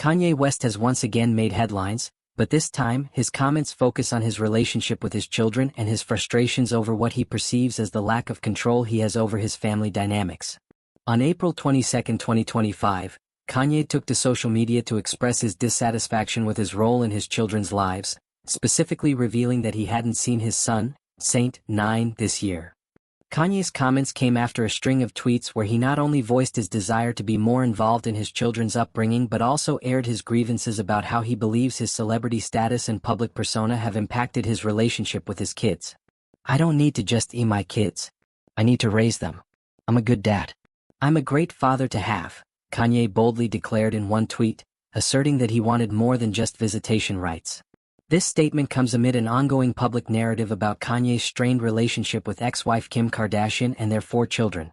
Kanye West has once again made headlines, but this time his comments focus on his relationship with his children and his frustrations over what he perceives as the lack of control he has over his family dynamics. On April 22, 2025, Kanye took to social media to express his dissatisfaction with his role in his children's lives, specifically revealing that he hadn't seen his son, Saint 9, this year. Kanye's comments came after a string of tweets where he not only voiced his desire to be more involved in his children's upbringing but also aired his grievances about how he believes his celebrity status and public persona have impacted his relationship with his kids. "I don't need to just eat my kids. I need to raise them. I'm a good dad. I'm a great father to have," Kanye boldly declared in one tweet, asserting that he wanted more than just visitation rights. This statement comes amid an ongoing public narrative about Kanye's strained relationship with ex-wife Kim Kardashian and their 4 children: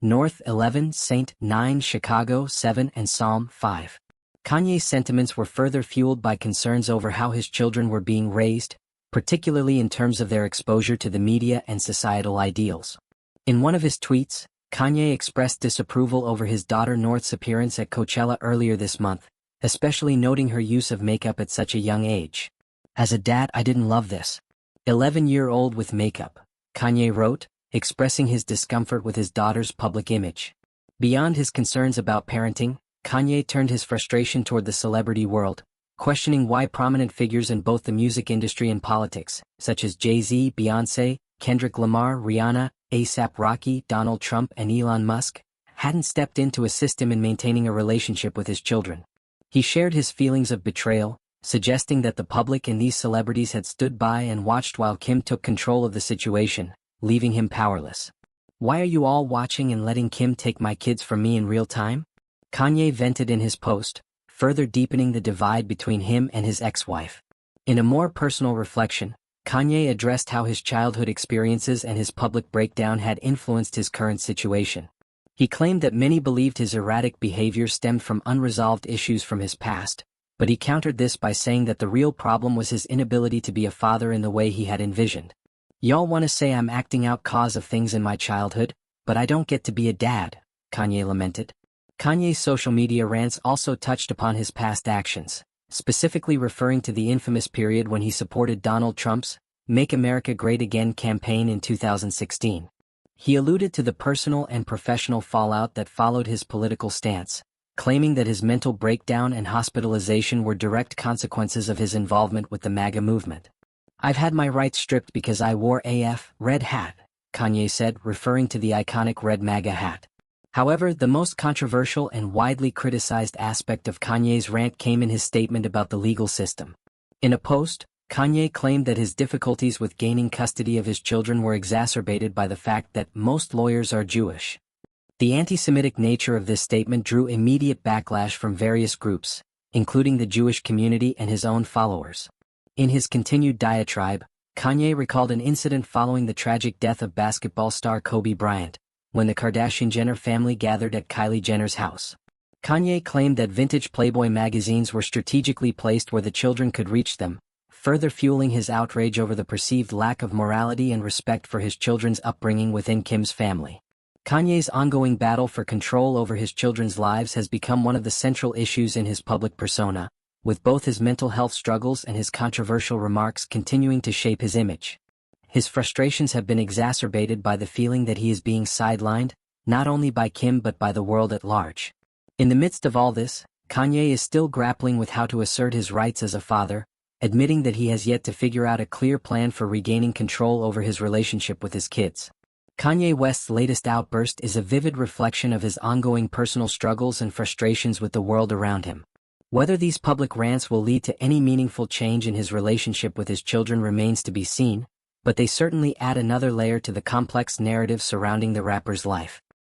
North 11, Saint 9, Chicago 7, and Psalm 5. Kanye's sentiments were further fueled by concerns over how his children were being raised, particularly in terms of their exposure to the media and societal ideals. In one of his tweets, Kanye expressed disapproval over his daughter North's appearance at Coachella earlier this month, especially noting her use of makeup at such a young age. "As a dad, I didn't love this 11-year-old with makeup," Kanye wrote, expressing his discomfort with his daughter's public image. Beyond his concerns about parenting, Kanye turned his frustration toward the celebrity world, questioning why prominent figures in both the music industry and politics, such as Jay-Z, Beyoncé, Kendrick Lamar, Rihanna, A$AP Rocky, Donald Trump, and Elon Musk, hadn't stepped in to assist him in maintaining a relationship with his children. He shared his feelings of betrayal, suggesting that the public and these celebrities had stood by and watched while Kim took control of the situation, leaving him powerless. "Why are you all watching and letting Kim take my kids from me in real time?" Kanye vented in his post, further deepening the divide between him and his ex-wife. In a more personal reflection, Kanye addressed how his childhood experiences and his public breakdown had influenced his current situation. He claimed that many believed his erratic behavior stemmed from unresolved issues from his past, but he countered this by saying that the real problem was his inability to be a father in the way he had envisioned. "Y'all want to say I'm acting out cause of things in my childhood, but I don't get to be a dad," Kanye lamented. Kanye's social media rants also touched upon his past actions, specifically referring to the infamous period when he supported Donald Trump's Make America Great Again campaign in 2016. He alluded to the personal and professional fallout that followed his political stance, claiming that his mental breakdown and hospitalization were direct consequences of his involvement with the MAGA movement. "I've had my rights stripped because I wore AF red hat," Kanye said, referring to the iconic red MAGA hat. However, the most controversial and widely criticized aspect of Kanye's rant came in his statement about the legal system. In a post, Kanye claimed that his difficulties with gaining custody of his children were exacerbated by the fact that most lawyers are Jewish. The anti-Semitic nature of this statement drew immediate backlash from various groups, including the Jewish community and his own followers. In his continued diatribe, Kanye recalled an incident following the tragic death of basketball star Kobe Bryant, when the Kardashian-Jenner family gathered at Kylie Jenner's house. Kanye claimed that vintage Playboy magazines were strategically placed where the children could reach them, further fueling his outrage over the perceived lack of morality and respect for his children's upbringing within Kim's family. Kanye's ongoing battle for control over his children's lives has become one of the central issues in his public persona, with both his mental health struggles and his controversial remarks continuing to shape his image. His frustrations have been exacerbated by the feeling that he is being sidelined, not only by Kim but by the world at large. In the midst of all this, Kanye is still grappling with how to assert his rights as a father, admitting that he has yet to figure out a clear plan for regaining control over his relationship with his kids. Kanye West's latest outburst is a vivid reflection of his ongoing personal struggles and frustrations with the world around him. Whether these public rants will lead to any meaningful change in his relationship with his children remains to be seen, but they certainly add another layer to the complex narrative surrounding the rapper's life.